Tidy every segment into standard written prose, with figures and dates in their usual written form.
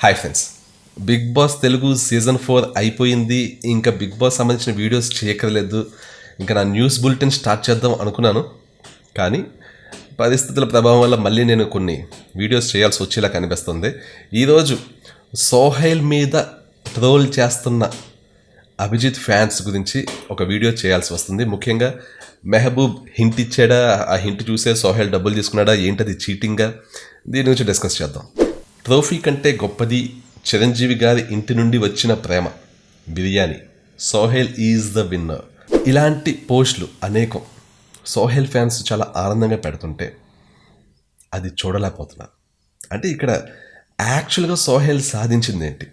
Hi friends, Bigg Boss Telugu season 4 అయిపోయింది. ఇంకా big boss సంబంధించిన వీడియోస్ చేయక్కర్లేదు. ఇంకా నా న్యూస్ బులెటిన్ స్టార్ట్ చేద్దాం అనుకున్నాను. కానీ పరిస్థితుల ప్రభావం వల్ల మళ్ళీ నేను కొన్ని వీడియోస్ చేయాల్సి వచ్చేలా కనిపిస్తుంది. ఈరోజు సోహైల్ మీద ట్రోల్ చేస్తున్న అభిజిత్ ఫ్యాన్స్ గురించి ఒక వీడియో చేయాల్సి వస్తుంది. ముఖ్యంగా మెహబూబ్ హింట్ ఇచ్చాడా, ఆ హింట్ చూసే సోహైల్ డబ్బులు తీసుకున్నాడా, ఏంటది చీటింగ్గా, దీని గురించి డిస్కస్ చేద్దాం. ట్రోఫీ కంటే గొప్పది చిరంజీవి గారి ఇంటి నుండి వచ్చిన ప్రేమ, biryani, Sohel is the winner. ఇలాంటి పోస్టులు అనేకం సోహైల్ ఫ్యాన్స్ చాలా ఆనందంగా పెడుతుంటే అది చూడలేకపోతున్నారు. అంటే ఇక్కడ యాక్చువల్గా సోహైల్ సాధించింది ఏంటి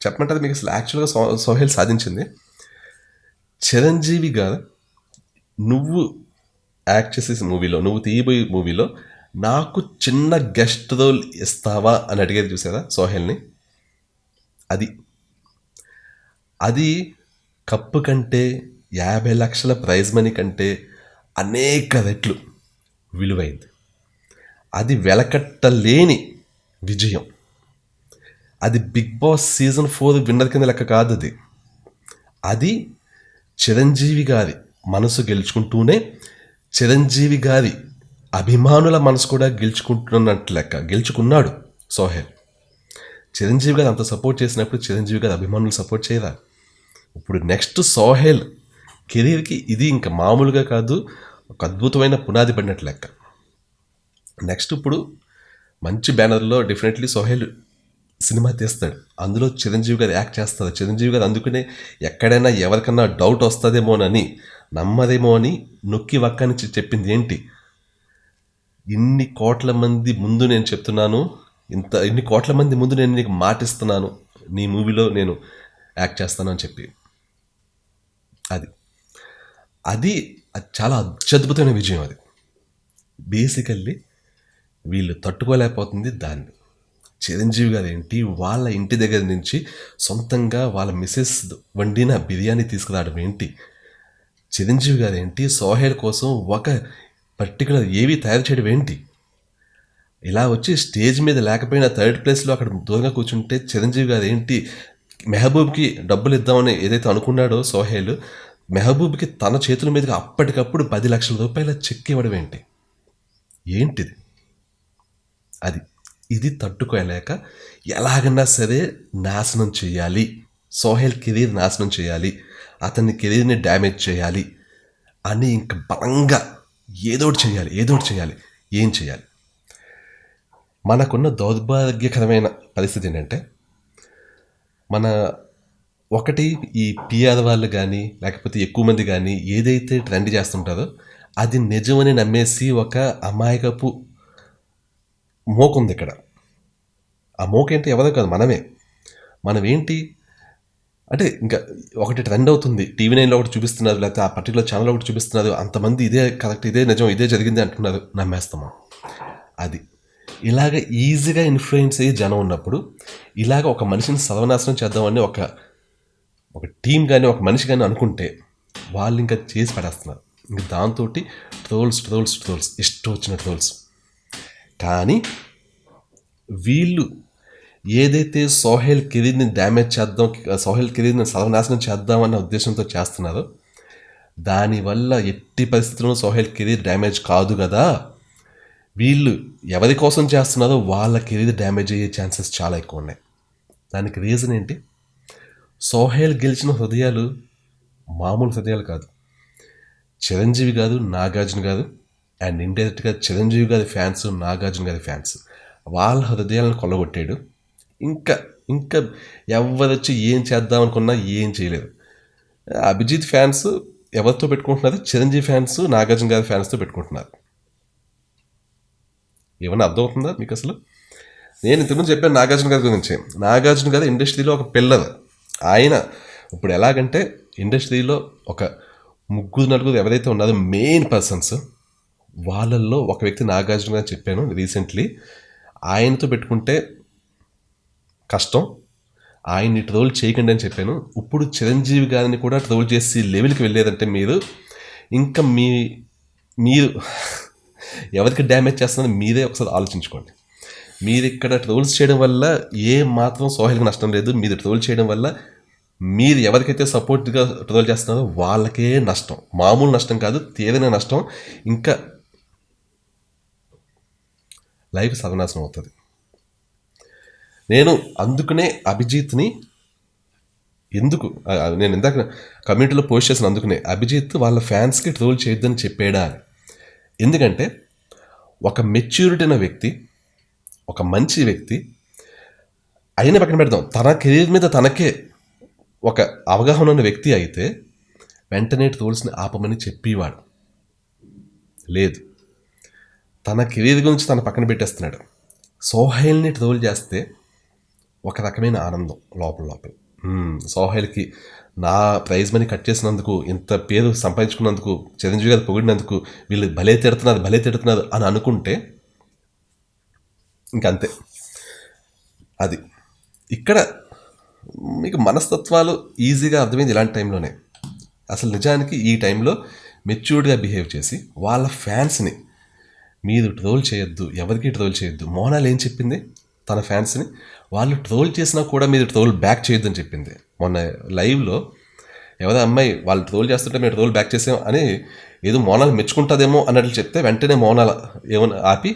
చెప్పమంటారు మీకు? అసలు యాక్చువల్గా సోహైల్ సాధించింది, చిరంజీవి గారు నువ్వు యాక్ట్ చేసే మూవీలో, నువ్వు తీయబోయే మూవీలో నాకు చిన్న గెస్ట్ రోల్ ఇస్తావా అని అడిగేది చూసారా సోహైల్ని. అది కప్పు కంటే 50 లక్షల ప్రైజ్ మనీ కంటే అనేక రెట్లు విలువైంది. అది వెలకట్టలేని విజయం. అది బిగ్ బాస్ సీజన్ 4 విన్నర్ కింద లెక్క కాదు. అది చిరంజీవి గారి మనసు గెలుచుకుంటూనే చిరంజీవి గారి అభిమానుల మనసు కూడా గెలుచుకుంటున్నట్టు లెక్క. గెలుచుకున్నాడు సోహైల్. చిరంజీవి గారు అంత సపోర్ట్ చేసినప్పుడు చిరంజీవి గారు అభిమానులు సపోర్ట్ చేయరా? ఇప్పుడు నెక్స్ట్ సోహైల్ కెరీర్కి ఇది ఇంకా మామూలుగా కాదు, ఒక అద్భుతమైన పునాది పడినట్టు లెక్క. నెక్స్ట్ ఇప్పుడు మంచి బ్యానర్లో డెఫినెట్లీ సోహైల్ సినిమా తీస్తాడు. అందులో చిరంజీవి గారు యాక్ట్ చేస్తారు. చిరంజీవి గారు అందుకనే ఎక్కడైనా ఎవరికన్నా డౌట్ వస్తుందేమోనని, నమ్మదేమో అని నొక్కి వక్కనిచ్చి చెప్పింది ఏంటి, ఇన్ని కోట్ల మంది ముందు నేను చెప్తున్నాను, ఇన్ని కోట్ల మంది ముందు నేను నీకు మాటిస్తున్నాను, నీ మూవీలో నేను యాక్ట్ చేస్తాను అని చెప్పి. అది చాలా అత్యద్భుతమైన విజయం. అది బేసికల్లీ వీళ్ళు తట్టుకోలేకపోతుంది దాన్ని. చిరంజీవి గారు ఏంటి, వాళ్ళ ఇంటి దగ్గర నుంచి సొంతంగా వాళ్ళ మిసెస్ వండిన బిర్యానీ తీసుకురావడం ఏంటి, చిరంజీవి గారు ఏంటి సోహైల్ కోసం ఒక పర్టికులర్ ఏవి తయారు చేయడం ఏంటి, ఇలా వచ్చి స్టేజ్ మీద లేకపోయినా 3rd ప్లేస్లో అక్కడ దూరంగా కూర్చుంటే చిరంజీవి గారు ఏంటి మెహబూబ్కి డబ్బులు ఇద్దామని ఏదైతే అనుకున్నాడో సోహైల్, మెహబూబ్కి తన చేతుల మీదుగా అప్పటికప్పుడు 10 లక్షల రూపాయల చెక్ ఇవ్వడం ఏంటిది? ఇది తట్టుకోలేక ఎలాగన్నా సరే నాశనం చేయాలి, సోహైల్ కెరీర్ నాశనం చేయాలి, అతని కెరీర్ని డ్యామేజ్ చేయాలి అని ఇంక బలంగా ఏదోటి చేయాలి. ఏం చేయాలి? మనకున్న దౌర్భాగ్యకరమైన పరిస్థితి ఏంటంటే, ఒకటి ఈ పిఆర్ వాళ్ళు కానీ లేకపోతే ఎక్కువ మంది కానీ ఏదైతే ట్రెండ్ చేస్తుంటారో అది నిజమని నమ్మేసి ఒక అమాయకపు మోకుంది ఇక్కడ. ఆ మోకేంటి ఎవరో కాదు, మనమేంటి అంటే ఇంకా ఒకటి ట్రెండ్ అవుతుంది, టీవీ9లో ఒకటి చూపిస్తున్నారు, లేకపోతే ఆ పర్టికులర్ ఛానల్ ఒకటి చూపిస్తున్నారు, అంతమంది ఇదే కరెక్ట్, ఇదే నిజం, ఇదే జరిగింది అంటున్నారు, నమ్మేస్తాము. ఇలాగ ఈజీగా ఇన్ఫ్లుయెన్స్ అయ్యి జనం ఉన్నప్పుడు ఇలాగ ఒక మనిషిని సర్వనాశనం చేద్దామని ఒక టీం కానీ ఒక మనిషి కానీ అనుకుంటే వాళ్ళు ఇంకా చేసి పడేస్తున్నారు. ఇంక దాంతో ట్రోల్స్ ఇష్టం వచ్చిన ట్రోల్స్. కానీ వీళ్ళు ఏదైతే సోహైల్ కెరీర్ని డ్యామేజ్ చేద్దాం, సోహైల్ కెరీర్ని సర్వనాశనం చేద్దామన్న ఉద్దేశంతో చేస్తున్నారో దానివల్ల ఎట్టి పరిస్థితుల్లో సోహైల్ కెరీర్ డ్యామేజ్ కాదు కదా. వీళ్ళు ఎవరి కోసం చేస్తున్నారో వాళ్ళ కెరీర్ డ్యామేజ్ అయ్యే ఛాన్సెస్ చాలా ఎక్కువ ఉన్నాయి. దానికి రీజన్ ఏంటి? సోహైల్ గెలిచిన హృదయాలు మామూలు హృదయాలు కాదు. చిరంజీవి గారు, నాగార్జున గారు అండ్ ఇండైరెక్ట్గా చిరంజీవి గారి ఫ్యాన్స్, నాగార్జున గారి ఫ్యాన్స్, వాళ్ళ హృదయాలను కొల్లగొట్టాడు. ఇంకా ఎవరొచ్చి ఏం చేద్దాం అనుకున్నా ఏం చేయలేదు. అభిజిత్ ఫ్యాన్స్ ఎవరితో పెట్టుకుంటున్నారు? చిరంజీవి ఫ్యాన్స్, నాగార్జున గారి ఫ్యాన్స్తో పెట్టుకుంటున్నారు. ఏమన్నా అర్థమవుతుందా మీకు? అసలు నేను ఇంతకుముందు చెప్పాను నాగార్జున గారి గురించి. నాగార్జున గారు ఇండస్ట్రీలో ఒక పిల్లర్. ఆయన ఇప్పుడు ఎలాగంటే ఇండస్ట్రీలో ఒక 3-4 ఎవరైతే ఉన్నారో మెయిన్ పర్సన్స్, వాళ్ళల్లో ఒక వ్యక్తి నాగార్జున గారు చెప్పాను రీసెంట్లీ. ఆయనతో పెట్టుకుంటే కష్టం, ఆయన్ని ట్రోల్ చేయకండి అని చెప్పాను. ఇప్పుడు చిరంజీవి గారిని కూడా ట్రోల్ చేసి లెవెల్కి వెళ్ళేదంటే మీరు ఎవరికి డ్యామేజ్ చేస్తున్నారో మీరే ఒకసారి ఆలోచించుకోండి. మీరు ఇక్కడ ట్రోల్స్ చేయడం వల్ల ఏ మాత్రం సోహెల్కి నష్టం లేదు. మీరు ట్రోల్ చేయడం వల్ల మీరు ఎవరికైతే సపోర్ట్గా ట్రోల్ చేస్తున్నారో వాళ్ళకే నష్టం. మామూలు నష్టం కాదు, తీవ్రమైన నష్టం. ఇంకా లైఫ్ సర్వనాశనం అవుతుంది. నేను అందుకనే అభిజిత్ని నేను ఇందాక కమ్యూనిటీలో పోస్ట్ చేసిన అందుకనే అభిజిత్ వాళ్ళ ఫ్యాన్స్కి ట్రోల్ చేయొద్దని చెప్పాడా అని. ఎందుకంటే ఒక మెచ్యూరిటీ అయిన వ్యక్తి, ఒక మంచి వ్యక్తి అయిన పక్కన పెడదాం, తన కెరీర్ మీద తనకే ఒక అవగాహన ఉన్న వ్యక్తి అయితే వెంటనే ట్రోల్స్ని ఆపమని చెప్పేవాడు. లేదు, తన కెరీర్ గురించి తన పక్కన పెట్టేస్తున్నాడు. సోహైల్ని ట్రోల్ చేస్తే ఒక రకమైన ఆనందం లోపల. సోహైల్కి నా ప్రైజ్ మనీ కట్ చేసినందుకు, ఇంత పేరు సంపాదించుకున్నందుకు, చిరంజీవి గారు పొగిడినందుకు వీళ్ళు భలే తిడుతున్నారు అని అనుకుంటే ఇంకంతే. అది ఇక్కడ మీకు మనస్తత్వాలు ఈజీగా అర్థమైంది ఇలాంటి టైంలోనే. అసలు నిజానికి ఈ టైంలో మెచ్యూర్డ్గా బిహేవ్ చేసి వాళ్ళ ఫ్యాన్స్ని మీరు ట్రోల్ చేయొద్దు, ఎవరికి ట్రోల్ చేయొద్దు. మోనాల్ ఏం చెప్పింది తన ఫ్యాన్స్ని? వాళ్ళు ట్రోల్ చేసినా కూడా మీరు ట్రోల్ బ్యాక్ చేయొద్దని చెప్పింది. మొన్న లైవ్లో ఎవరో అమ్మాయి వాళ్ళు ట్రోల్ చేస్తుంటే మేము ట్రోల్ బ్యాక్ చేసాం అని ఏదో మోనాల్ మెచ్చుకుంటుందేమో అన్నట్లు చెప్తే వెంటనే మోనాల్ ఏమన్నా ఆపి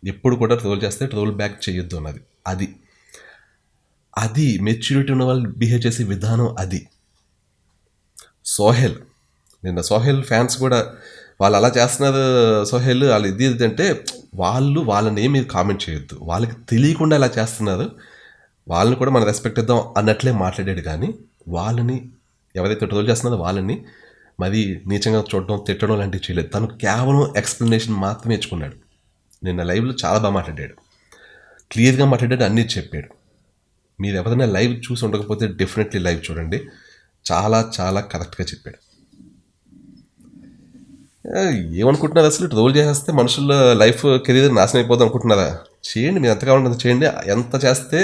ఎప్పుడు కూడా ట్రోల్ చేస్తే ట్రోల్ బ్యాక్ చేయొద్దు అన్నది. అది మెచ్యూరిటీ ఉన్న వాళ్ళు బిహేవ్ చేసే విధానం. అది సోహెల్, నిన్న సోహెల్ ఫ్యాన్స్ కూడా వాళ్ళు అలా చేస్తున్నారు, సోహెల్ వాళ్ళు ఇది అంటే వాళ్ళని ఏమి కామెంట్ చేయొద్దు, వాళ్ళకి తెలియకుండా ఇలా చేస్తున్నారు, వాళ్ళని కూడా మనం రెస్పెక్ట్ ఇద్దాం అన్నట్లే మాట్లాడాడు. కానీ వాళ్ళని ఎవరైతే ట్రోల్ చేస్తున్నారో వాళ్ళని మరి నీచంగా చూడడం, తిట్టడం లాంటివి చేయలేదు. తను కేవలం ఎక్స్ప్లెనేషన్ మాత్రమే ఇచ్చుకున్నాడు. నిన్న లైవ్లో చాలా బాగా మాట్లాడాడు, క్లియర్గా మాట్లాడాడు, అన్నీ చెప్పాడు. మీరు ఎవరైనా లైవ్ చూసి ఉండకపోతే డెఫినెట్లీ లైవ్ చూడండి, చాలా చాలా కరెక్ట్గా చెప్పాడు. ఏమనుకుంటున్నారు అసలు? ట్రోల్ చేసేస్తే మనుషుల లైఫ్ కెరీర్ నాశనం అయిపోతుంది అనుకుంటున్నారా? చేయండి, మీరు ఎంత కావాలంటే అంత చేయండి. ఎంత చేస్తే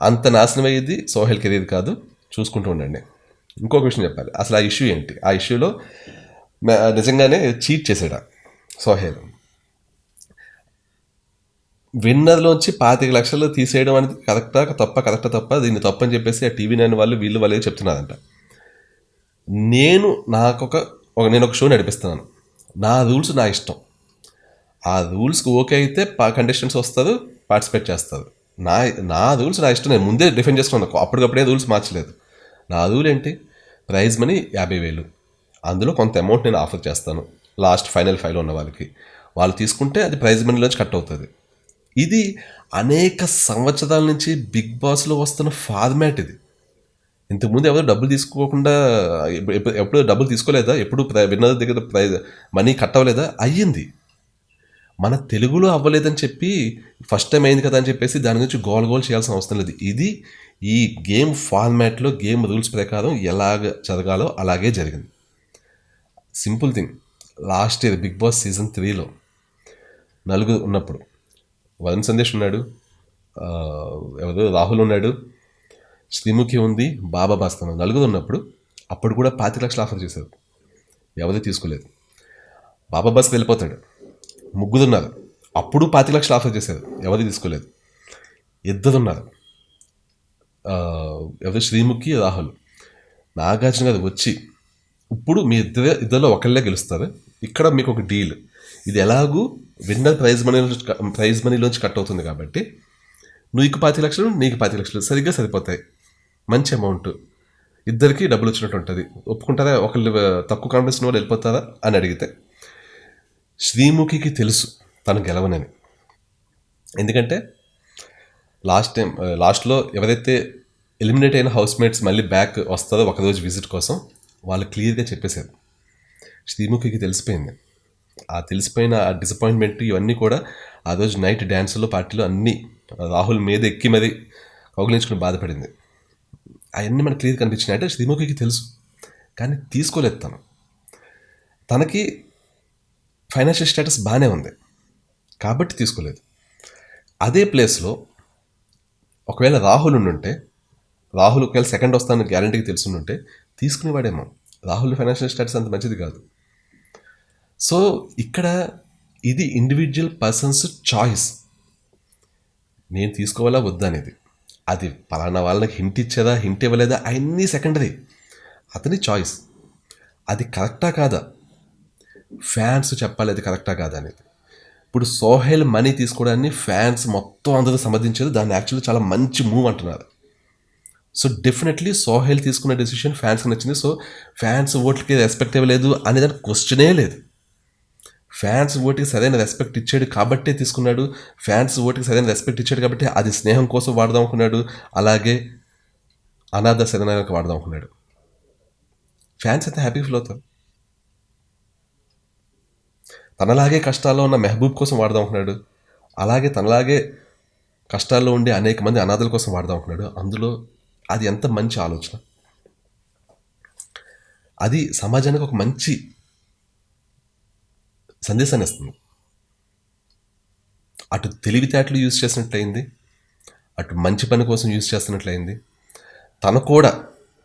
అంత నాశనం అయ్యేది సోహెల్ కెరీర్ కాదు, చూసుకుంటూ ఉండండి. ఇంకొక విషయం చెప్పాలి, అసలు ఆ ఇష్యూ ఏంటి? ఆ ఇష్యూలో నిజంగానే చీట్ చేశాడా సోహెల్? విన్నర్లోంచి 25 లక్షలు తీసేయడం అనేది కరెక్టా తప్ప, దీన్ని తప్పని చెప్పేసి ఆ టీవీ నైన్ వాళ్ళు వాళ్ళే చెప్తున్నారంట. నేను ఒక షో నడిపిస్తున్నాను, నా రూల్స్ నా ఇష్టం. ఆ రూల్స్కి ఓకే అయితే కంటెస్టెంట్స్ వస్తారు, పార్టిసిపేట్ చేస్తారు. నా రూల్స్ నా ఇష్టం, నేను ముందే డిఫెండ్ చేసుకున్నాను, అప్పటికప్పుడే రూల్స్ మార్చలేదు. నా రూల్ ఏంటి? ప్రైజ్ మనీ 50,000, అందులో కొంత అమౌంట్ నేను ఆఫర్ చేస్తాను లాస్ట్ ఫైనల్ 5లో ఉన్న వాళ్ళకి. వాళ్ళు తీసుకుంటే అది ప్రైజ్ మనీలోంచి కట్ అవుతుంది. ఇది అనేక సంవత్సరాల నుంచి బిగ్ బాస్లో వస్తున్న ఫార్మాట్. ఇది ఇంతకుముందు ఎవరు డబ్బులు తీసుకోకుండా ఎప్పుడు డబ్బులు తీసుకోలేదా? ఎప్పుడు విన్నర్ దగ్గర ప్రైజ్ మనీ కట్ అవ్వలేదా? అయ్యింది. మన తెలుగులో అవ్వలేదని చెప్పి ఫస్ట్ టైం అయింది కదా అని చెప్పేసి దాని గురించి గోల్ చేయాల్సిన అవసరం లేదు. ఇది ఈ గేమ్ ఫార్మాట్లో గేమ్ రూల్స్ ప్రకారం ఎలాగ జరగాలో అలాగే జరిగింది. Simple thing. Last year Big Boss season 3లో నలుగురు ఉన్నప్పుడు వరుణ్ సందేశ్ ఉన్నాడు, ఎవరు రాహుల్ ఉన్నాడు, శ్రీముఖి ఉంది, బాబా భాస్కర్, నలుగురు ఉన్నప్పుడు అప్పుడు కూడా 25 లక్షలు ఆఫర్ చేశారు, ఎవరు తీసుకోలేదు. బాబా భాస్కర్ వెళ్ళిపోతాడు, ముగ్గురు ఉన్నారు, అప్పుడు 25 లక్షలు ఆఫర్ చేశారు, ఎవరు తీసుకోలేదు. ఇద్దరు ఉన్నారు, ఎవరు శ్రీముఖి, రాహుల్. నాగార్జున గారు వచ్చి ఇప్పుడు మీ ఇద్దరిలో ఒకళ్ళే గెలుస్తారు, ఇక్కడ మీకు ఒక డీల్, ఇది ఎలాగూ విన్నర్ ప్రైజ్ మనీలోంచి కట్ అవుతుంది కాబట్టి నీకు 25 లక్షలు, నీకు 25 లక్షలు సరిగ్గా సరిపోతాయి, మంచి అమౌంట్, ఇద్దరికి డబ్బులు వచ్చినట్టు ఉంటుంది. ఒప్పుకుంటారా? ఒకళ్ళు తక్కువ కాన్ఫిడెన్స్ వాళ్ళు వెళ్ళిపోతారా అని అడిగితే శ్రీముఖికి తెలుసు తను గెలవనని. ఎందుకంటే లాస్ట్లో ఎవరైతే ఎలిమినేట్ అయిన హౌస్మేట్స్ మళ్ళీ బ్యాక్ వస్తారో ఒకరోజు విజిట్ కోసం వాళ్ళు క్లియర్గా చెప్పేశారు. శ్రీముఖికి తెలిసిపోయింది. ఆ తెలిసిపోయిన ఆ డిసప్పాయింట్మెంట్ ఇవన్నీ కూడా ఆ రోజు నైట్ డ్యాన్సులో పార్టీలో అన్నీ రాహుల్ మీద ఎక్కి మరి కౌగిలించుకుని బాధపడింది. అవన్నీ మనకు క్లియర్ కనిపించినాయి. అంటే శ్రీముఖికి తెలుసు, కానీ తీసుకోలేదు. తనకి ఫైనాన్షియల్ స్టేటస్ బాగానే ఉంది కాబట్టి తీసుకోలేదు. అదే ప్లేస్లో ఒకవేళ రాహుల్ ఉండుంటే, రాహుల్ ఒకవేళ సెకండ్ వస్తానని గ్యారంటీకి తెలుసుంటే తీసుకునేవాడేమో. రాహుల్ ఫైనాన్షియల్ స్టేటస్ అంత మంచిది కాదు. సో ఇక్కడ ఇది ఇండివిజువల్ పర్సన్స్ చాయిస్. నేను తీసుకోవాలా వద్దా అనేది. అది పలానా వాళ్ళకి హింట్ ఇచ్చేదా హింట్ ఇవ్వలేదా అన్నీ సెకండరీ, అతని చాయిస్. అది కరెక్టా కాదా ఫ్యాన్స్ చెప్పాలి, అది కరెక్టా కాదా అనేది. ఇప్పుడు సోహెల్ మనీ తీసుకోవడాన్ని ఫ్యాన్స్ మొత్తం అందరూ సమర్థించారు, దాన్ని యాక్చువల్లీ చాలా మంచి మూవ్ అంటున్నారు. సో డెఫినెట్లీ సోహెల్ తీసుకున్న డెసిషన్ ఫ్యాన్స్కి నచ్చింది. సో ఫ్యాన్స్ ఓట్లకి రెస్పెక్ట్ ఇవ్వలేదు అనే దానికి క్వశ్చనే లేదు. ఫ్యాన్స్ ఓటుకి సరైన రెస్పెక్ట్ ఇచ్చాడు కాబట్టే తీసుకున్నాడు. ఫ్యాన్స్ ఓటుకి సరైన రెస్పెక్ట్ ఇచ్చాడు కాబట్టి అది స్నేహం కోసం వాడదాం అనుకున్నాడు, అలాగే అనాథ శరణాలకు వాడదాం అనుకున్నాడు. ఫ్యాన్స్ అయితే హ్యాపీ ఫీల్ అవుతారు. తనలాగే కష్టాల్లో ఉన్న మెహబూబ్ కోసం వాడదాం అనుకున్నాడు, అలాగే తనలాగే కష్టాల్లో ఉండే అనేక మంది అనాథల కోసం వాడదాం అనుకున్నాడు. అందులో అది ఎంత మంచి ఆలోచన. అది సమాజానికి ఒక మంచి సందేశాన్ని ఇస్తుంది. అటు తెలివితేటలు యూజ్ చేసినట్లయింది, అటు మంచి పని కోసం యూజ్ చేస్తున్నట్లయింది. తను కూడా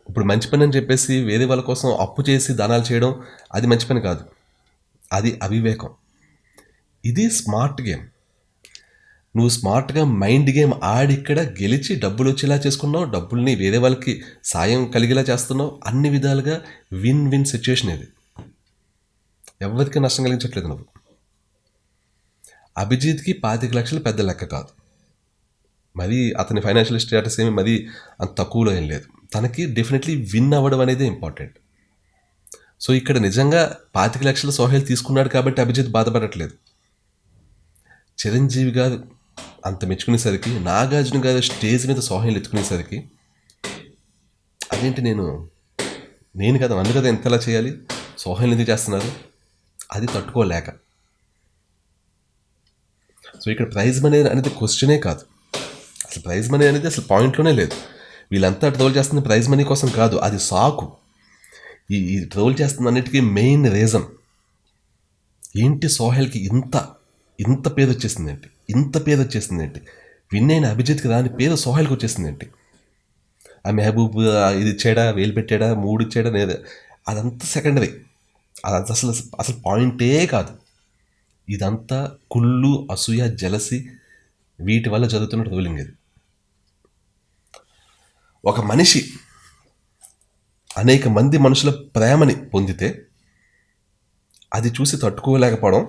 ఇప్పుడు మంచి పని అని చెప్పేసి వేరే వాళ్ళ కోసం అప్పు చేసి దానాలు చేయడం అది మంచి పని కాదు, అది అవివేకం. ఇది స్మార్ట్ గేమ్. నువ్వు స్మార్ట్గా మైండ్ గేమ్ ఆడి ఇక్కడ గెలిచి డబ్బులు వచ్చేలా చేసుకున్నావు, డబ్బుల్ని వేరే వాళ్ళకి సాయం కలిగేలా చేస్తున్నావు. అన్ని విధాలుగా విన్ విన్ సిచ్యువేషన్ ఇది. ఎవరికి నష్టం కలిగించట్లేదు నువ్వు. అభిజిత్కి 25 లక్షలు పెద్ద లెక్క కాదు, మరి అతని ఫైనాన్షియల్ స్టేటస్ ఏమి మరి అంత తక్కువలో ఏం లేదు. తనకి డెఫినెట్లీ విన్ అవ్వడం అనేది ఇంపార్టెంట్. సో ఇక్కడ నిజంగా 25 లక్షలు సోహెల్ తీసుకున్నాడు కాబట్టి అభిజిత్ బాధపడట్లేదు. చిరంజీవి గారు అంత మెచ్చుకునేసరికి, నాగార్జున గారు స్టేజ్ మీద సోహెల్ ఎత్తుకునేసరికి అదేంటి నేను కదా నన్ను కదా ఎంతలా చేయాలి, సోహెల్ ఎందుకు చేస్తున్నారు, అది తట్టుకోలేక. సో ఇక్కడ ప్రైజ్ మనీ అనేది క్వశ్చనే కాదు, అసలు ప్రైజ్ మనీ అనేది అసలు పాయింట్లోనే లేదు. వీళ్ళంతా ట్రోల్ చేస్తుంది ప్రైజ్ మనీ కోసం కాదు, అది సాకు. ఈ ట్రోల్ చేస్తున్న అన్నిటికీ మెయిన్ రీజన్ ఏంటి, సోహెల్కి ఇంత పేరు వచ్చేసిందేంటి, ఇంత పేరు వచ్చేసిందేంటి, విన్ అయిన అభిజిత్కి రాని పేరు సోహెల్కి వచ్చేసిందేంటి. ఆ మెహబూబ్ ఇది ఇచ్చాడా, వేలు పెట్టాడా, 3 ఇచ్చాడా లేదా, అదంతా సెకండరీ. అది అసలు పాయింటే కాదు. ఇదంతా కుళ్ళు, అసూయ, జలసి, వీటి వల్ల జరుగుతున్న ట్రోలింగ్ ఇది. ఒక మనిషి అనేక మంది మనుషుల ప్రేమని పొందితే అది చూసి తట్టుకోలేకపోవడం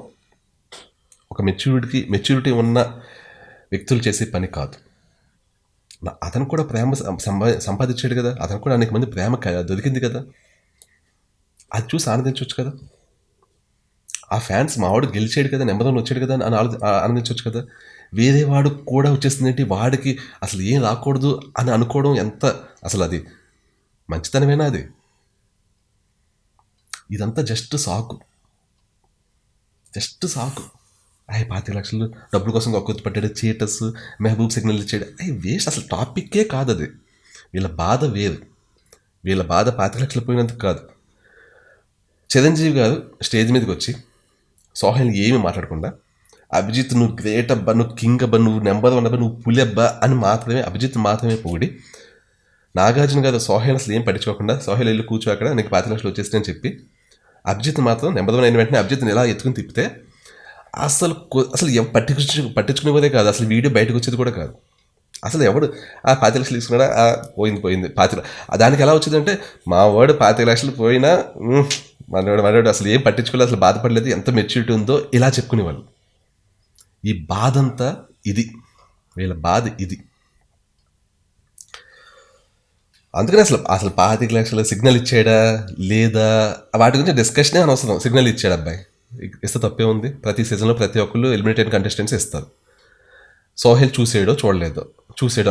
ఒక మెచ్యూరిటీ ఉన్న వ్యక్తులు చేసే పని కాదు. అతను కూడా ప్రేమ సంపాదించాడు కదా, అతను కూడా అనేక మంది ప్రేమ దొరికింది కదా, అది చూసి ఆనందించవచ్చు కదా. ఆ ఫ్యాన్స్ మావాడు గెలిచాడు కదా, నెంబర్ 1 వచ్చాడు కదా అని ఆనందించవచ్చు కదా. వేరే వాడు కూడా వచ్చేసిందేంటి, వాడికి అసలు ఏం రాకూడదు అని అనుకోవడం ఎంత అసలు అది మంచితనమేనా అది. ఇదంతా జస్ట్ సాకు. 25 లక్షలు డబ్బుల కోసం ఒక్కొత్తి పట్టాడు, చీటర్స్, మెహబూబ్ సిగ్నల్ ఇచ్చాడు, వేస్ట్, అసలు టాపిక్కే కాదు అది. వీళ్ళ బాధ వేరు, వీళ్ళ బాధ 25 లక్షలు పోయినందుకు కాదు. చిరంజీవి గారు స్టేజ్ మీదకి వచ్చి సోహెల్ ఏమి మాట్లాడకుండా, అభిజిత్ నువ్వు గ్రేట్ అబ్బా, నువ్వు కింగ్ అబ్బా, నువ్వు నెంబర్ 1 అబ్బా, నువ్వు పులి అబ్బా అని మాత్రమే అభిజిత్ మాత్రమే పొగిడి, నాగార్జున గారు సోహెల్ అసలు ఏం పట్టించుకోకుండా, సోహెల్ వెళ్ళి కూర్చో అక్కడ, నీకు 25 లక్షలు వచ్చేసి అని చెప్పి అభిజిత్ మాత్రం నెంబర్ 1 అయిన వెంటనే అభిజిత్ని ఎలా ఎత్తుకుని తిప్పితే అసలు పట్టించుకునేదే కాదు, అసలు వీడియో బయటకు వచ్చేది కూడా కాదు. అసలు ఎవడు 25 లక్షలు తీసుకున్నాడా, పోయింది 25. దానికి ఎలా వచ్చిందంటే మా వాడు 25 లక్షలు పోయినా మనవాడు అసలు ఏం పట్టించుకోలేదు, అసలు బాధపడలేదు, ఎంత మెచ్యూరిటీ ఉందో ఇలా చెప్పుకునేవాళ్ళు. ఈ బాధ అంతా ఇది, వీళ్ళ బాధ ఇది. అందుకని అసలు 25 లక్షల సిగ్నల్ ఇచ్చాడా లేదా వాటి గురించి డిస్కషనే అనవసరం. సిగ్నల్ ఇచ్చాడు అబ్బాయి, ఇస్తే తప్పే ఉంది. ప్రతి సీజన్లో ప్రతి ఒక్కళ్ళు ఎలిమినేటెడ్ కంటెస్టెంట్స్ ఇస్తారు. సోహెల్ చూసాడో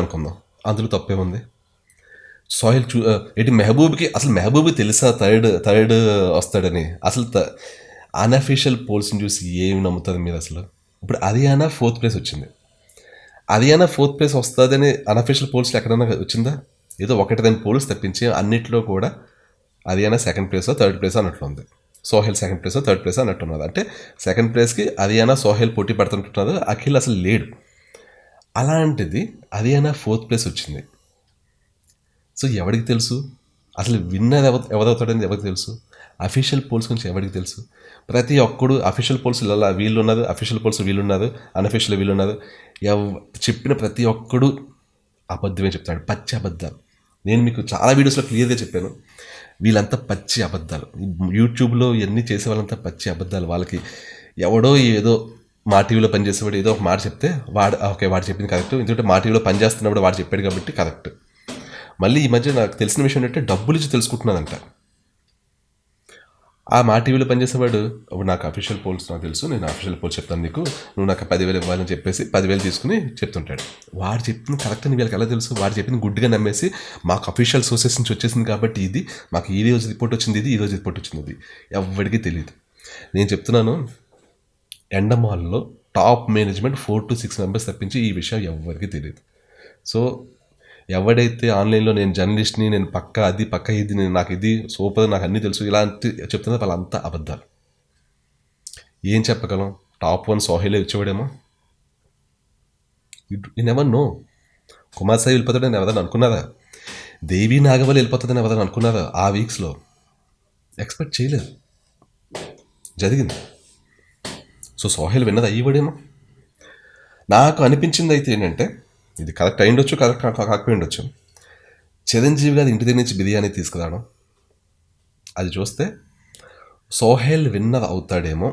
అనుకుందాం, అందులో తప్పే ఉంది. సోహెల్ ఏంటి మెహబూబ్కి, అసలు మెహబూబ్కి తెలుసా థర్డ్ వస్తాడని. అసలు అన్అఫీషియల్ పోల్స్ని చూసి ఏమి నమ్ముతుంది మీరు అసలు. ఇప్పుడు హరియానా 4th ప్లేస్ వచ్చింది. హరియానా 4th ప్లేస్ వస్తుందని అన్అఫీషియల్ పోల్స్లో ఎక్కడన్నా వచ్చిందా? ఏదో 1-2 పోల్స్ తప్పించి అన్నిట్లో కూడా హరియానా 2nd ప్లేసో 3rd ప్లేసో అన్నట్లు ఉంది, సోహెల్ 2nd ప్లేసో 3rd ప్లేసో అన్నట్టున్నది. అంటే 2nd ప్లేస్కి హరియానా సోహెల్ పోటీ పడుతుంటున్నారు, అఖిల్ అసలు లేడు. అలాంటిది హరియానా 4th ప్లేస్ వచ్చింది. సో ఎవరికి తెలుసు అసలు విన్నర్ ఎవరవుతాడని ఎవరికి తెలుసు? అఫీషియల్ పోల్స్ గురించి ఎవరికి తెలుసు? ప్రతి ఒక్కడు అఫీషియల్ పోల్స్ ఇలా వీళ్ళున్నది, అఫీషియల్ పోల్స్ వీళ్ళున్నారు, అన్అఫీషియల్ వీళ్ళున్నారు. చెప్పిన ప్రతి ఒక్కడు అబద్ధమే చెప్తాడు, పచ్చి అబద్ధాలు. నేను మీకు చాలా వీడియోస్లో క్లియర్గా చెప్పాను, వీళ్ళంతా పచ్చి అబద్ధాలు. యూట్యూబ్లో ఇవన్నీ చేసే వాళ్ళంతా పచ్చి అబద్ధాలు. వాళ్ళకి ఎవడో ఏదో మా టీవీలో పనిచేసేవాడు ఏదో ఒక మాట చెప్తే వాడు చెప్పింది కరెక్ట్, ఎందుకంటే మా టీవీలో పనిచేస్తున్నప్పుడు వాడు చెప్పాడు కాబట్టి కరెక్ట్. మళ్ళీ ఈ మధ్య నాకు తెలిసిన విషయం ఏంటంటే డబ్బులు ఇచ్చి తెలుసుకుంటున్నానంట. ఆ మా టీవీలో పనిచేసేవాడు అప్పుడు నాకు అఫీషియల్ పోల్స్ నాకు తెలుసు, నేను అఫీషియల్ పోల్స్ చెప్తాను నీకు, నువ్వు నాకు 10,000 ఇవ్వాలని చెప్పేసి 10,000 తీసుకుని చెప్తుంటాడు. వాడు చెప్పింది కరెక్ట్ అని వీళ్ళకి ఎలా తెలుసు? వాడు చెప్పింది గుడ్డిగా నమ్మేసి మాకు అఫీషియల్ సోర్సెస్ నుంచి వచ్చేసింది కాబట్టి ఇది మాకు ఈ రోజు రిపోర్ట్ వచ్చింది, ఇది ఈ రోజు రిపోర్ట్ వచ్చింది, ఇది ఎవరికి తెలియదు. నేను చెప్తున్నాను, ఎండమాల్లో టాప్ మేనేజ్మెంట్ 4 to 6 మెంబర్స్ తప్పించి ఈ విషయం ఎవరికి తెలియదు. సో ఎవడైతే ఆన్లైన్లో నేను జర్నలిస్ట్ని, నేను పక్క ఇది, నేను నాకు ఇది సూపర్, నాకు అన్నీ తెలుసు ఇలాంటి చెప్తున్నారు, వాళ్ళంతా అబద్ధాలు. ఏం చెప్పగలం? టాప్ 1 సోహెలే వచ్చేవాడేమో. You never know. Kumar Sai వెళ్ళిపోతాడని ఎవరైనా అనుకున్నారా? దేవి నాగవల్లి వెళ్ళిపోతుందని ఎవరైనా అనుకున్నారా? ఆ వీక్స్లో ఎక్స్పెక్ట్ చేయలేదు, జరిగింది. సో సోహెల్ విన్నది అయ్యేవాడేమో. నాకు అనిపించింది అయితే ఏంటంటే, ఇది కరెక్ట్ అయి ఉండొచ్చు, కరెక్ట్ కాకపోయి ఉండొచ్చు, చిరంజీవి గారి ఇంటి దగ్గర నుంచి బిర్యానీ తీసుకురావడం అది చూస్తే సోహెల్ విన్నర్ అవుతాడేమో,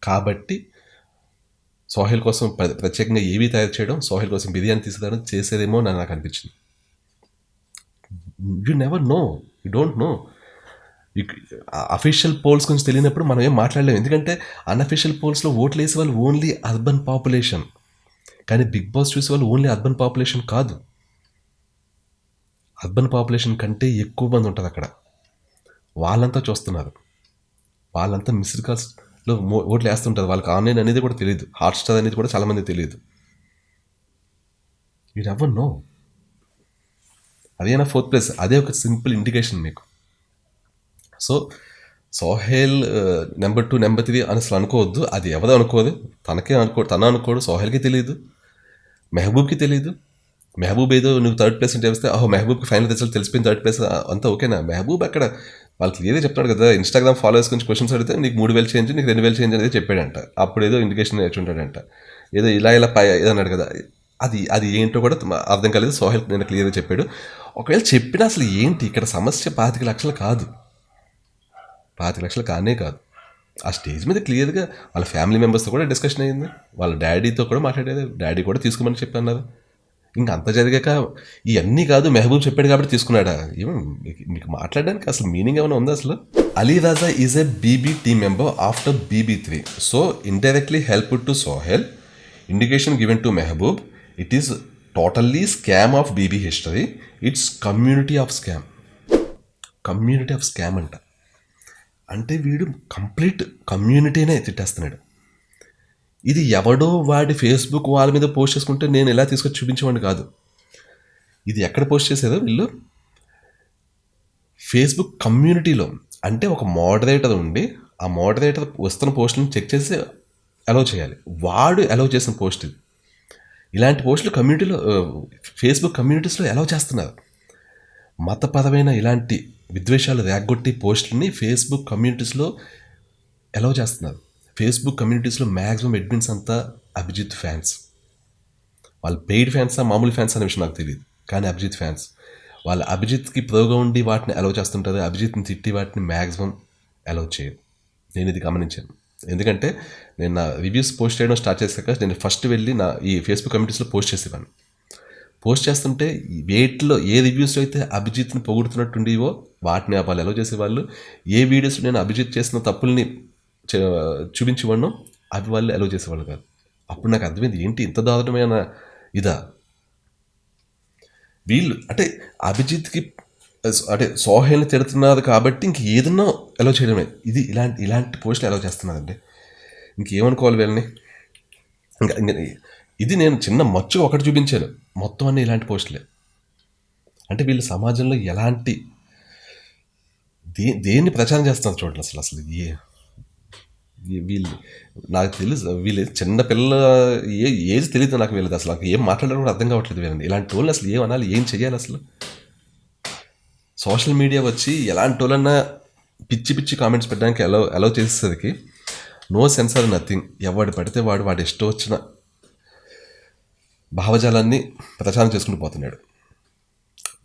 కాబట్టి సోహెల్ కోసం ప్రత్యేకంగా ఏవి తయారు చేయడం, సోహెల్ కోసం బిర్యానీ తీసుకురావడం చేసేదేమో అని నాకు అనిపించింది. You never know, you don't know. Official polls గురించి తెలియనప్పుడు మనం ఏం మాట్లాడలేము, ఎందుకంటే అన్అఫీషియల్ పోల్స్లో ఓట్లు వేసే వాళ్ళు ఓన్లీ అర్బన్ పాపులేషన్, కానీ బిగ్ బాస్ చూసే వాళ్ళు ఓన్లీ అర్బన్ పాపులేషన్ కాదు. అర్బన్ పాపులేషన్ కంటే ఎక్కువ మంది ఉంటుంది అక్కడ. వాళ్ళంతా చూస్తున్నారు, వాళ్ళంతా మిస్డ్ కాల్స్లో ఓట్లు వేస్తుంటారు. వాళ్ళకి ఆన్లైన్ అనేది కూడా తెలియదు, హాట్స్టార్ అనేది కూడా చాలామంది తెలియదు. You never know. అదే నా 4th ప్లేస్, అదే ఒక సింపుల్ ఇండికేషన్ మీకు. సో సోహెల్ నెంబర్ 2 నెంబర్ 3 అని అసలు అనుకోవద్దు, అది ఎవరు అనుకోదు, తన అనుకోడు, సోహెల్కి తెలియదు, మెహబూబ్కి తెలియదు. మెహబూబ్ ఏదో నువ్వు 3rd ప్లేస్ అని తెలిస్తే మెహబూబ్కి ఫైనల్ రిజల్ట్ తెలిసిపోయింది 3rd ప్లేస్ అంతా ఓకేనా? మెహబూబ్ అక్కడ వాళ్ళకి ఏదో చెప్తాడు కదా, ఇన్స్టాగ్రామ్ ఫాలోవర్స్ గురించి క్వశ్చన్స్ అడిగితే నీకు 3,000 చేంజ్, నీకు 2,000 చేంజ్ అనేది చెప్పాడంట. అప్పుడు ఏదో ఇండికేషన్ నేర్చుంటాడంట, ఏదో ఇలా ఏదో అన్నాడు కదా, అది ఏంటో కూడా అర్థం కాలేదు. సోహెల్ నేను క్లియర్గా చెప్పాడు. ఒకవేళ చెప్పినా అసలు ఏంటి ఇక్కడ సమస్య? 25 లక్షలు కాదు, 25 లక్షలు కానే కాదు. ఆ స్టేజ్ మీద క్లియర్గా వాళ్ళ ఫ్యామిలీ మెంబర్స్తో కూడా డిస్కషన్ అయ్యింది, వాళ్ళ డాడీతో కూడా మాట్లాడేది, డాడీ కూడా తీసుకోమని చెప్పి అన్నారు. ఇంకా అంత జరిగాక ఇవన్నీ కాదు మెహబూబ్ చెప్పాడు కాబట్టి తీసుకున్నాడా? ఏమో మీకు మాట్లాడడానికి అసలు మీనింగ్ ఏమైనా ఉందా అసలు? Ali Raja is a BB team member after BB3, so indirectly help to Sohel. Indication given to Mehboob. It is totally scam of BB history. It's community of scam. Community of scam అంట. అంటే వీడు కంప్లీట్ కమ్యూనిటీనే తిట్టేస్తున్నాడు. ఇది ఎవడో వాడి ఫేస్బుక్ వాళ్ళ మీద పోస్ట్ చేసుకుంటే నేను ఎలా తీసుకొచ్చి చూపించేవాడిని కాదు. ఇది ఎక్కడ పోస్ట్ చేసేదో వీళ్ళు ఫేస్బుక్ కమ్యూనిటీలో. అంటే ఒక మోడరేటర్ ఉండి ఆ మోడరేటర్ వస్తున్న పోస్టులను చెక్ చేసి అలౌ చేయాలి. వాడు అలౌ చేసిన పోస్ట్ ఇది. ఇలాంటి పోస్టులు కమ్యూనిటీలో ఫేస్బుక్ కమ్యూనిటీస్లో అలౌ చేస్తున్నారు. మతపరమైన ఇలాంటి విద్వేషాలు రేగొట్టి పోస్టులని ఫేస్బుక్ కమ్యూనిటీస్లో అలౌ చేస్తున్నారు. ఫేస్బుక్ కమ్యూనిటీస్లో మ్యాక్సిమం అడ్మిన్స్ అంతా అభిజిత్ ఫ్యాన్స్. వాళ్ళు పెయిడ్ ఫ్యాన్సా మామూలు ఫ్యాన్స్ అనే విషయం నాకు తెలియదు, కానీ అభిజిత్ ఫ్యాన్స్. వాళ్ళు అభిజిత్కి ప్రోగా ఉండి వాటిని అలౌ చేస్తుంటారు, అభిజిత్ని తిట్టి వాటిని మ్యాక్సిమం అలౌ చేయరు. నేను ఇది గమనించాను. ఎందుకంటే నేను నా రివ్యూస్ పోస్ట్ చేయడం స్టార్ట్ చేశాక నేను ఫస్ట్ వెళ్ళి నా ఈ ఫేస్బుక్ కమ్యూనిటీస్లో పోస్ట్ చేసేవాడిని. పోస్ట్ చేస్తుంటే వేటిలో ఏ రివ్యూస్లో అయితే అభిజిత్ని పొగుడుతున్నట్టుండేవో వాటిని వాళ్ళు అలౌ చేసేవాళ్ళు. ఏ వీడియోస్లో నేను అభిజిత్ చేసిన తప్పుల్ని చూపించేవాడినో అవి వాళ్ళు అలౌ చేసేవాళ్ళు కాదు. అప్పుడు నాకు అర్థమైంది, ఏంటి ఇంత దారుణమైన ఇదా వీళ్ళు. అంటే అభిజిత్కి అంటే సోహెల్ని తిడుతున్నారు కాబట్టి ఇంక ఏదన్నా అలౌ చేయడమే. ఇది ఇలాంటి పోస్టులు అలౌ చేస్తున్నారండి. ఇంకేమనుకోవాలి వీళ్ళని? ఇంకా ఇది నేను చిన్న మచ్చు ఒకటి చూపించాను, మొత్తం అన్నీ ఇలాంటి పోస్టులే. అంటే వీళ్ళు సమాజంలో ఎలాంటి దేన్ని ప్రచారం చేస్తున్నారు చూడండి. అసలు వీళ్ళు నాకు తెలుసు, వీళ్ళు చిన్న పిల్లల ఏజ్ తెలియదు నాకు వీళ్ళది. అసలు నాకు ఏం మాట్లాడాలో కూడా అర్థం కావట్లేదు వీళ్ళని. ఇలాంటి వాళ్ళని అసలు ఏం అనాలి, ఏం చెయ్యాలి? అసలు సోషల్ మీడియా వచ్చి ఎలాంటి వాళ్ళన్నా పిచ్చి పిచ్చి కామెంట్స్ పెట్టడానికి అలౌ చేసేసరికి నో సెన్సర్ నథింగ్, ఎవడు పడితే వాడు ఇష్టం వచ్చిన భావజాలాన్ని ప్రచారం చేసుకుంటూ పోతున్నాడు.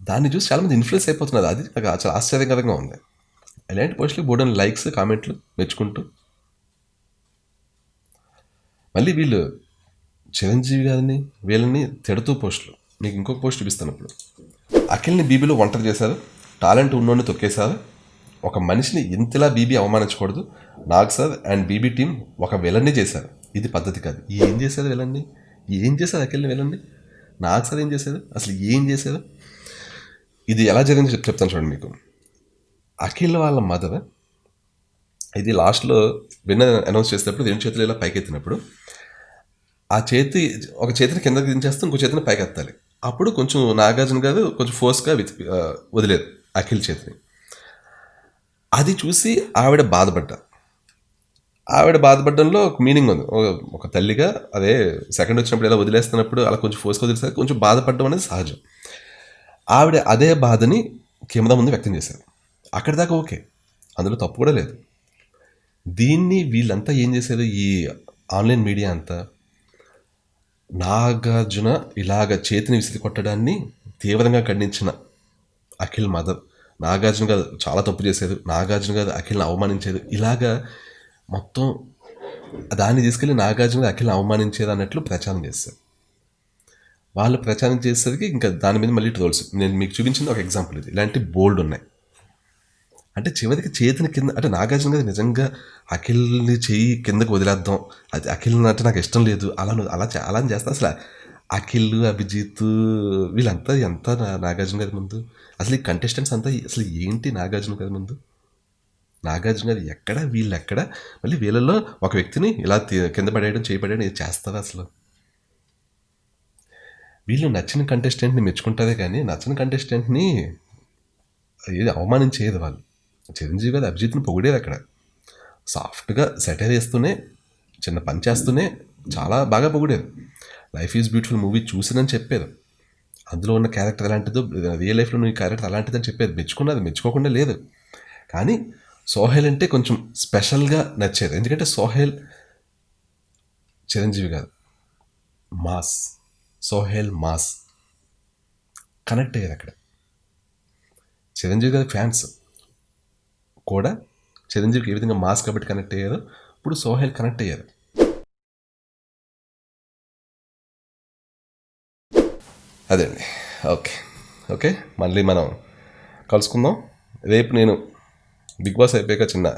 దాన్ని చూసి చాలామంది ఇన్ఫ్లుయెన్స్ అయిపోతున్నారు. అది నాకు చాలా ఆశ్చర్యకరంగా ఉంది. ఇలాంటి పోస్టులు బోర్డన్ లైక్స్, కామెంట్లు మెచ్చుకుంటూ, మళ్ళీ వీళ్ళు చిరంజీవి గారిని వీళ్ళని తిడుతూ పోస్టులు. మీకు ఇంకొక పోస్ట్ చూపిస్తాను ఇప్పుడు. అఖిల్ని బీబీలో ఒంటరి చేశారు, టాలెంట్ ఉన్నోడిని తొక్కేశారు, ఒక మనిషిని ఇంతలా బీబీ అవమానించకూడదు, Nag sir and BB team ఒక విలన్ని చేశారు, ఇది పద్ధతి కాదు. ఏం చేశారు విలన్ని? ఏం చేశారు అఖిల్ని విలన్ని? నాగ్ సార్ ఏం చేశారు? అసలు ఏం చేశారు? ఇది ఎలా జరిగిందో చెప్తాను చూడండి మీకు. అఖిల్ వాళ్ళ మదర్ ఇది లాస్ట్లో విన్న అనౌన్స్ చేసేటప్పుడు 2 చేతులు ఇలా పైకెత్తినప్పుడు ఆ ఒక చేతిని కిందకి దించేస్తే ఇంకో చేతిని పైకెత్తాలి. అప్పుడు కొంచెం నాగార్జున గారు కొంచెం ఫోర్స్గా వదిలేదు అఖిల్ చేతిని. అది చూసి ఆవిడ బాధపడ్డారు. ఆవిడ బాధపడడంలో ఒక మీనింగ్ ఉంది. ఒక తల్లిగా అదే సెకండ్ వచ్చినప్పుడు ఇలా వదిలేస్తున్నప్పుడు అలా కొంచెం ఫోర్స్గా వదిలేస్తారు, కొంచెం బాధపడడం అనేది సహజం. ఆవిడ అదే బాధని కెమెరా ముందు వ్యక్తం చేశారు. అక్కడి దాకా ఓకే, అందులో తప్పు కూడా లేదు. దీన్ని వీళ్ళంతా ఏం చేశారు, ఈ ఆన్లైన్ మీడియా అంతా నాగార్జున ఇలాగ చేతిని విసిరి కొట్టడాన్ని తీవ్రంగా ఖండించిన అఖిల్ మదర్, నాగార్జున గారు చాలా తప్పు చేశారు, నాగార్జున గారు అఖిల్ని అవమానించారు, ఇలాగా మొత్తం దాన్ని తీసుకెళ్ళి నాగార్జున గారు అఖిల్ని అవమానించేది అన్నట్లు ప్రచారం చేస్తారు. వాళ్ళు ప్రచారం చేసేసరికి ఇంకా దాని మీద మళ్ళీ ట్రోల్స్. నేను మీకు చూపించింది ఒక ఎగ్జాంపుల్. ఇది ఇలాంటి బోల్డ్ ఉన్నాయి. అంటే చివరికి చేతిని కింద, అంటే నాగార్జున గారు నిజంగా అఖిల్ని చెయ్యి కిందకి వదిలేద్దాం, అది అఖిల్ అంటే నాకు ఇష్టం లేదు అలా చేస్తా. అసలు అఖిల్, అభిజిత్ వీళ్ళంతా ఎంత నాగార్జున గారి ముందు, అసలు ఈ కంటెస్టెంట్స్ అంతా అసలు ఏంటి నాగార్జున గారి ముందు? నాగార్జున గారు ఎక్కడ, వీళ్ళు ఎక్కడ? మళ్ళీ వీళ్ళల్లో ఒక వ్యక్తిని ఇలా కింద పడేయడం, చేయబడేయడం ఇది చేస్తారా అసలు? వీళ్ళు నచ్చిన కంటెస్టెంట్ని మెచ్చుకుంటారే కానీ నచ్చిన కంటెస్టెంట్ని ఏది అవమానించేది వాళ్ళు. చిరంజీవి గారు అభిజిత్ని పొగిడేది అక్కడ. సాఫ్ట్గా సెటైర్ వేస్తూనే, చిన్న పని చేస్తూనే చాలా బాగా పొగిడేది. లైఫ్ ఈజ్ బ్యూటిఫుల్ మూవీ చూసినని చెప్పారు, అందులో ఉన్న క్యారెక్టర్ ఎలాంటిదో, రియల్ లైఫ్లో ఉన్న క్యారెక్టర్ అలాంటిదని చెప్పేది. మెచ్చుకున్నది, మెచ్చుకోకుండా లేదు. కానీ సోహెల్ అంటే కొంచెం స్పెషల్గా నచ్చేది. ఎందుకంటే సోహెల్ చిరంజీవి గారు మాస్, సోహెల్ మాస్ కనెక్ట్ అయ్యారు అక్కడ. చిరంజీవి గారి ఫ్యాన్స్ కూడా చిరంజీవికి ఏ విధంగా మాస్ కాబట్టి కనెక్ట్ అయ్యారు, ఇప్పుడు సోహెల్ కనెక్ట్ అయ్యారు. అదే అండి. ఓకే ఓకే, మళ్ళీ మనం కలుసుకుందాం. రేపు నేను బిగ్ బాస్ అయిపోయాక చిన్న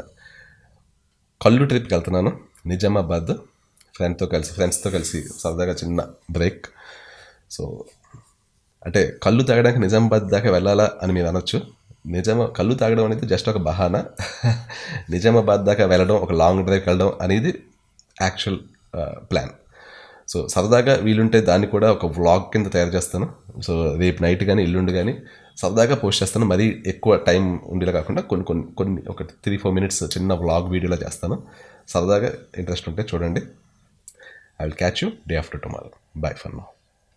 కళ్ళు ట్రిప్కి వెళ్తున్నాను, నిజామాబాద్. ఫ్రెండ్స్తో కలిసి సరదాగా చిన్న బ్రేక్. సో అంటే కళ్ళు తాగడానికి నిజామాబాద్ దాకా వెళ్ళాలా అని మీరు అనొచ్చు. కళ్ళు తాగడం అనేది జస్ట్ ఒక బహానా. నిజామాబాద్ దాకా వెళ్ళడం, ఒక లాంగ్ డ్రైవ్కి వెళ్ళడం అనేది యాక్చువల్ ప్లాన్. సో సరదాగా వీలుంటే దాన్ని కూడా ఒక వ్లాగ్ కింద తయారు చేస్తాను. సో రేపు నైట్ కానీ ఎల్లుండి కానీ సరదాగా పోస్ట్ చేస్తాను. మరీ ఎక్కువ టైం ఉండేలా కాకుండా కొన్ని ఒక 3-4 minutes చిన్న వ్లాగ్ వీడియోలా చేస్తాను. సరదాగా ఇంట్రెస్ట్ ఉంటే చూడండి. I will catch you day after tomorrow. By for now.